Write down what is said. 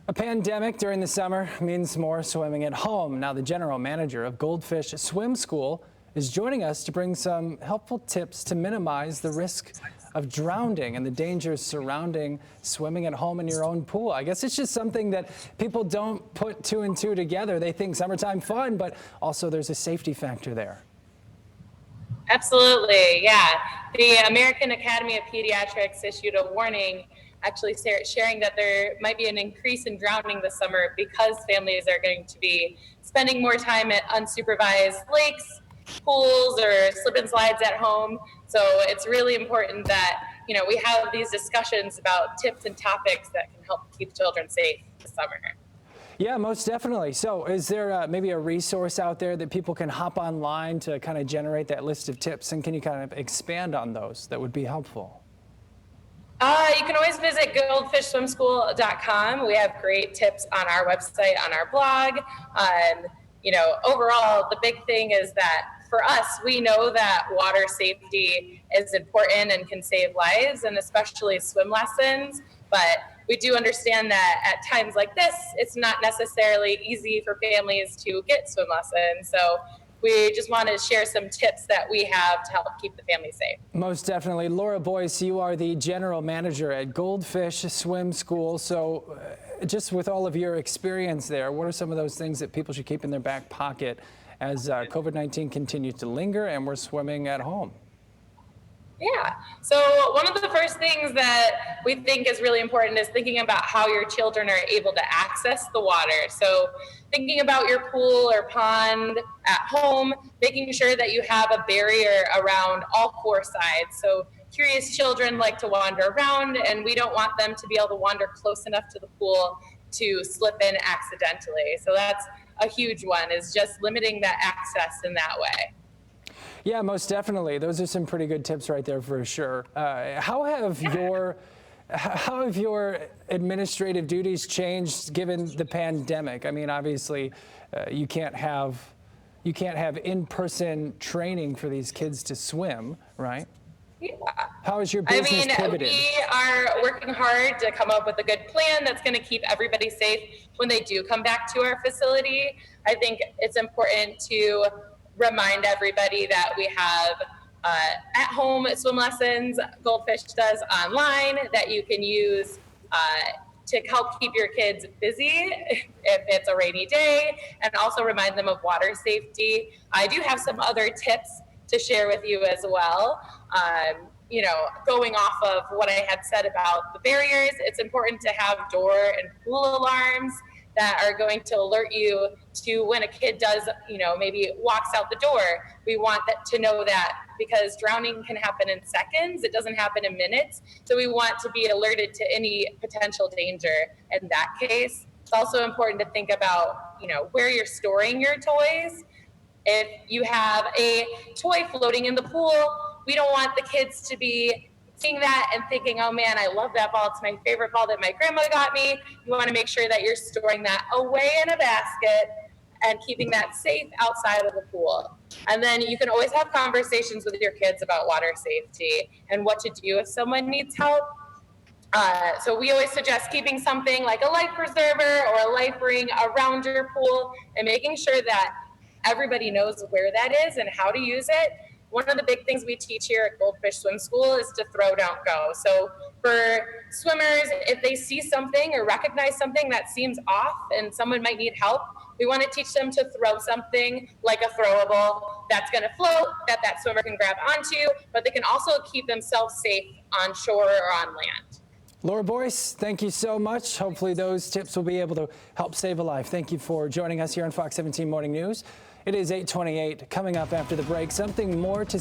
A pandemic during the summer means more swimming at home. Now, the general manager of Goldfish Swim School is joining us to bring some helpful tips to minimize the risk of drowning and the dangers surrounding swimming at home in your own pool. I guess it's just something that people don't put two and two together. They think summertime fun, but also there's a safety factor there. Absolutely, yeah. The American Academy of Pediatrics issued a warning actually sharing that there might be an increase in drowning this summer because families are going to be spending more time at unsupervised lakes, pools, or slip and slides at home. So it's really important that, we have these discussions about tips and topics that can help keep children safe this summer. Yeah, most definitely. So is there maybe a resource out there that people can hop online to kind of generate that list of tips? And can you kind of expand on those? That would be helpful. You can always visit goldfishswimschool.com. We have great tips on our website, on our blog. Overall, the big thing is that for us, we know that water safety is important and can save lives, and especially swim lessons. But we do understand that at times like this, it's not necessarily easy for families to get swim lessons. So we just want to share some tips that we have to help keep the family safe. Most definitely. Laura Boyce, you are the general manager at Goldfish Swim School. So just with all of your experience there, what are some of those things that people should keep in their back pocket as COVID-19 continues to linger and we're swimming at home? Yeah. So one of the first things that we think is really important is thinking about how your children are able to access the water. So thinking about your pool or pond at home, making sure that you have a barrier around all four sides. So curious children like to wander around, and we don't want them to be able to wander close enough to the pool to slip in accidentally. So that's a huge one, is just limiting that access in that way. Yeah, most definitely. Those are some pretty good tips right there for sure. How have your administrative duties changed given the pandemic? I mean, obviously, you can't have in-person training for these kids to swim, right? Yeah. How is your business pivoted? We are working hard to come up with a good plan that's going to keep everybody safe when they do come back to our facility. I think it's important to remind everybody that we have at-home swim lessons Goldfish does online that you can use to help keep your kids busy if it's a rainy day, and also remind them of water safety. I do have some other tips to share with you as well. Going off of what I had said about the barriers, it's important to have door and pool alarms that are going to alert you to when a kid does, maybe walks out the door. We want that to know that, because drowning can happen in seconds. It doesn't happen in minutes. So we want to be alerted to any potential danger in that case. It's also important to think about, where you're storing your toys. If you have a toy floating in the pool, we don't want the kids to be seeing that and thinking, oh man, I love that ball. It's my favorite ball that my grandma got me. You want to make sure that you're storing that away in a basket and keeping that safe outside of the pool. And then you can always have conversations with your kids about water safety and what to do if someone needs help. So we always suggest keeping something like a life preserver or a life ring around your pool and making sure that everybody knows where that is and how to use it. One of the big things we teach here at Goldfish Swim School is to throw, don't go. So for swimmers, if they see something or recognize something that seems off and someone might need help, we want to teach them to throw something like a throwable that's going to float, that swimmer can grab onto, but they can also keep themselves safe on shore or on land. Laura Boyce, thank you so much. Hopefully those tips will be able to help save a life. Thank you for joining us here on Fox 17 Morning News. It is 8:28. Coming up after the break, something more to